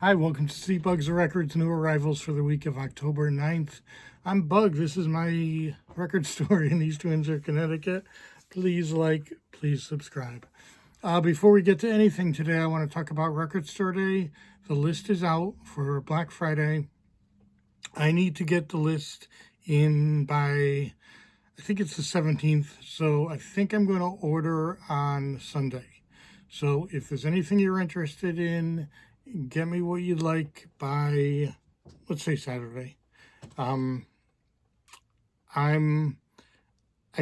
Hi, welcome to CBug's Records, new arrivals for the week of October 9th. I'm Bug. This is my record store in East Windsor, Connecticut. Please like, please subscribe. Before we get to anything today, I want to talk about Record Store Day. The list is out for Black Friday. I need to get the list in by, I think it's the 17th, so I think I'm going to order on Sunday. So if there's anything you're interested in, get me what you'd like by, let's say, Saturday. I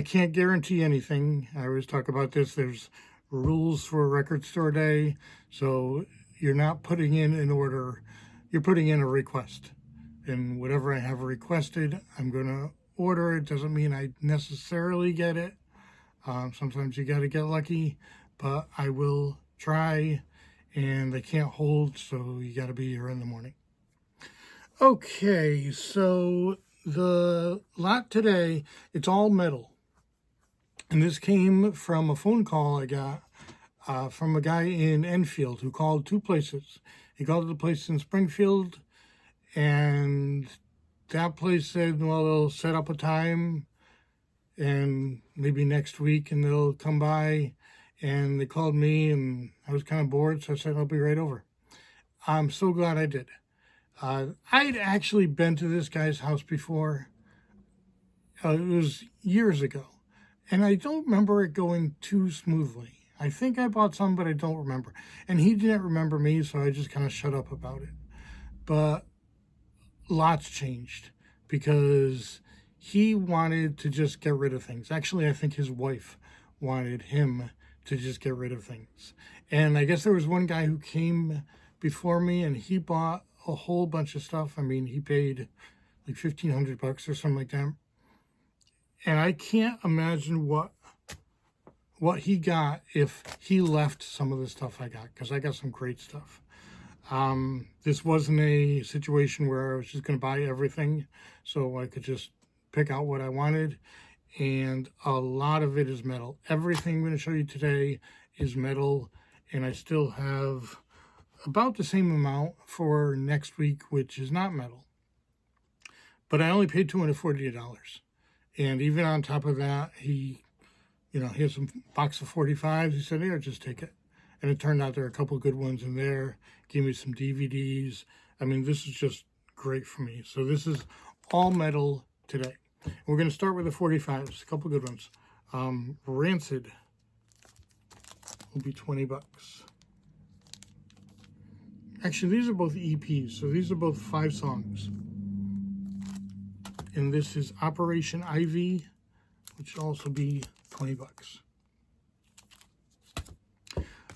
can't guarantee anything. I always talk about this. There's rules for Record Store Day, so you're not putting in an order. You're putting in a request. And whatever I have requested, I'm going to order. It doesn't mean I necessarily get it. Sometimes you got to get lucky, but I will try. And they can't hold, so you got to be here in the morning. Okay, so the lot today, it's all metal. And this came from a phone call I got from a guy in Enfield who called two places. He called the place in Springfield, and that place said, well, they'll set up a time and maybe next week and they'll come by. And they called me, and I was kind of bored, so I said, I'll be right over. I'm so glad I did. I'd actually been to this guy's house before. It was years ago, and I don't remember it going too smoothly. I think I bought some, but I don't remember. And he didn't remember me, so I just kind of shut up about it. But lots changed because he wanted to just get rid of things. Actually, I think his wife wanted him to just get rid of things. And I guess there was one guy who came before me and he bought a whole bunch of stuff. I mean, he paid like $1,500 or something like that. And I can't imagine what he got if he left some of the stuff I got, because I got some great stuff. This wasn't a situation where I was just going to buy everything, so I could just pick out what I wanted. And a lot of it is metal. Everything I'm going to show you today is metal, and I still have about the same amount for next week, which is not metal. But I only paid $248. And even on top of that, he has some box of 45s. He said, here, just take it. And it turned out there are a couple of good ones in there. Gave me some DVDs. I mean, this is just great for me. So this is all metal today. We're going to start with the 45s, a couple good ones. Rancid will be $20. Actually, these are both EPs, so these are both 5 songs. And this is Operation Ivy, which will also be $20.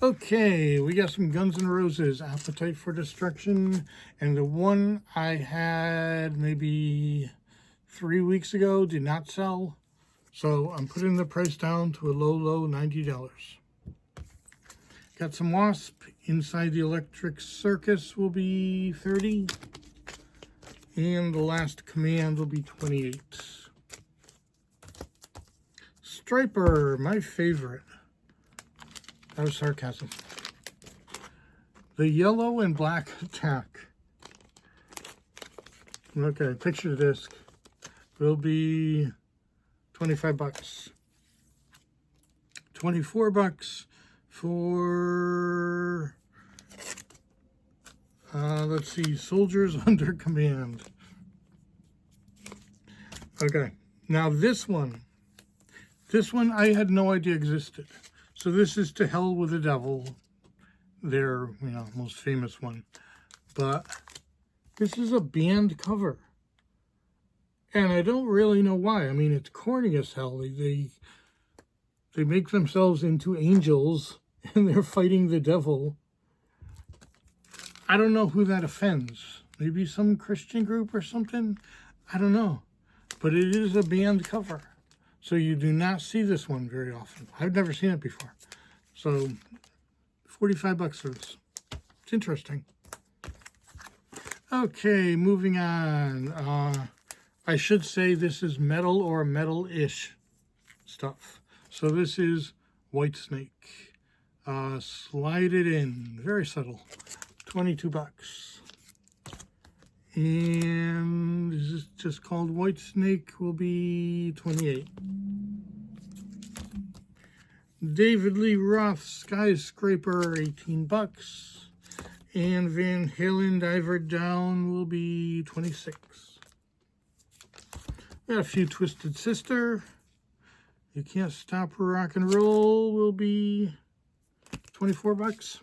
Okay, we got some Guns N' Roses, Appetite for Destruction, and the one I had maybe 3 weeks ago did not sell, so I'm putting the price down to a low $90. Got some Wasp. Inside the Electric Circus will be $30, and The Last Command will be $28. Striper, my favorite. That was sarcasm. The Yellow and Black Attack. Okay, picture disc will be $25. $24 for, let's see, Soldiers Under Command. Okay, now this one I had no idea existed. So this is To Hell with the Devil, their most famous one. But this is a band cover. And I don't really know why. I mean, it's corny as hell. They make themselves into angels, and they're fighting the devil. I don't know who that offends. Maybe some Christian group or something? I don't know. But it is a band cover. So you do not see this one very often. I've never seen it before. So, $45 for this. It's interesting. Okay, moving on. I should say this is metal or metal-ish stuff. So this is Whitesnake. Slide it in. Very subtle. $22. And this is just called White Snake, will be $28. David Lee Roth Skyscraper, $18. And Van Halen Diver Down will be $26. Got a few Twisted Sister. You Can't Stop Rock and Roll will be $24.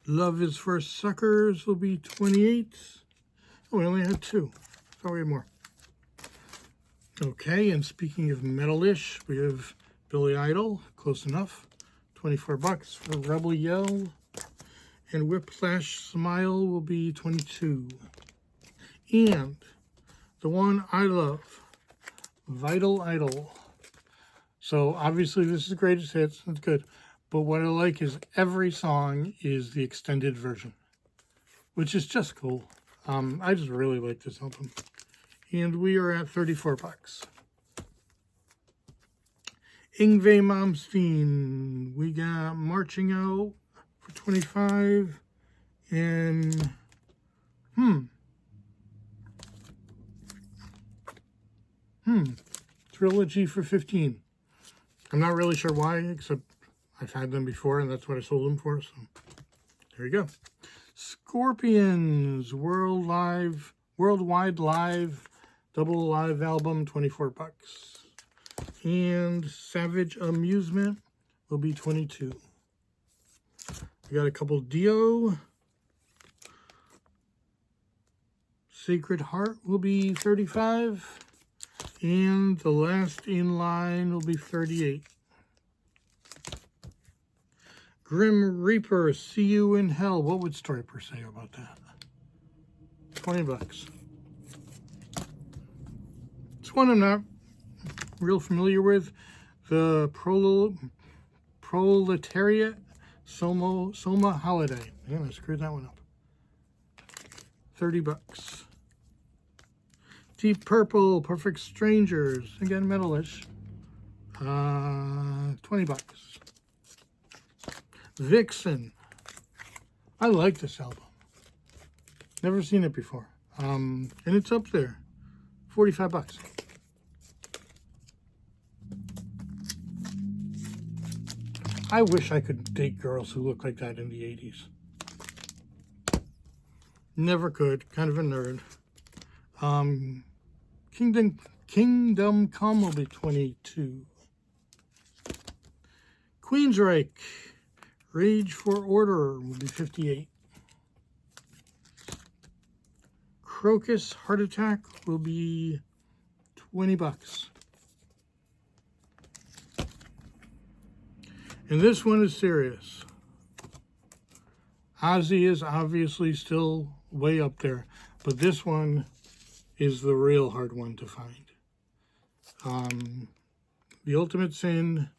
Love Is for Suckers will be $28. Oh, we only had 2. Thought we had more. Okay, and speaking of metal-ish, we have Billy Idol, close enough. $24 for Rebel Yell. And Whiplash Smile will be $22. And the one I love, Vital Idol. So obviously this is greatest hits, that's good. But what I like is every song is the extended version, which is just cool. I just really like this album. And we are at $34. Yngwie Malmsteen, we got Marching Out for $25, and Trilogy for $15. I'm not really sure why, except I've had them before, and that's what I sold them for, so there you go. Scorpions, Worldwide Live, Double Live Album, $24. And Savage Amusement will be $22. I got a couple Dio. Sacred Heart will be $35. And the last in line will be $38. Grim Reaper, See You in Hell. What would Storyper say about that? $20. It's one I'm not real familiar with. The Proletariat Soma Holiday. Man, I screwed that one up. $30. Deep Purple, Perfect Strangers. Again, metalish. $20. Vixen. I like this album. Never seen it before. And it's up there. $45. I wish I could date girls who look like that in the 80s. Never could. Kind of a nerd. Kingdom Come will be $22. Queensryche, Rage for Order will be $58. Crocus Heart Attack will be $20. And this one is serious. Ozzy is obviously still way up there, but this one is the real hard one to find. The Ultimate Sin,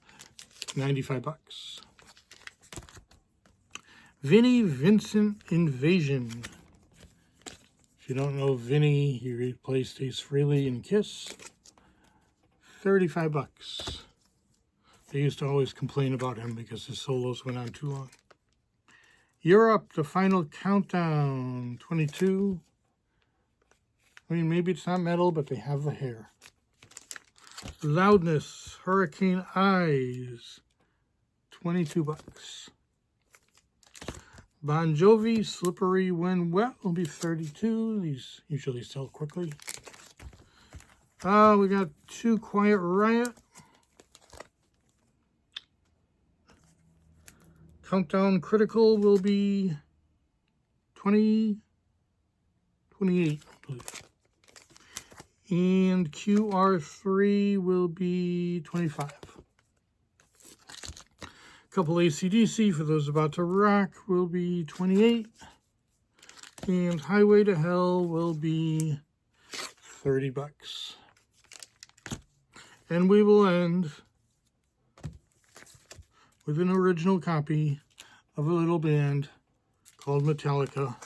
$95. Vinnie Vincent Invasion. If you don't know Vinnie, he replaced Ace Frehley in Kiss. $35. They used to always complain about him because his solos went on too long. Europe, The Final Countdown, $22. I mean, maybe it's not metal, but they have the hair. Loudness, Hurricane Eyes, $22. Bon Jovi, Slippery When Wet will be $32. These usually sell quickly. We got 2 Quiet Riot. Countdown Critical will be $28, I believe. And QR3 will be $25. A couple AC/DC for those about to rock will be $28. And Highway to Hell will be $30. And we will end with an original copy of a little band called Metallica,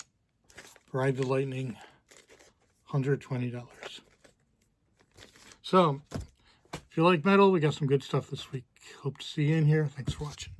Ride the Lightning, $120. So, if you like metal, we got some good stuff this week. Hope to see you in here. Thanks for watching.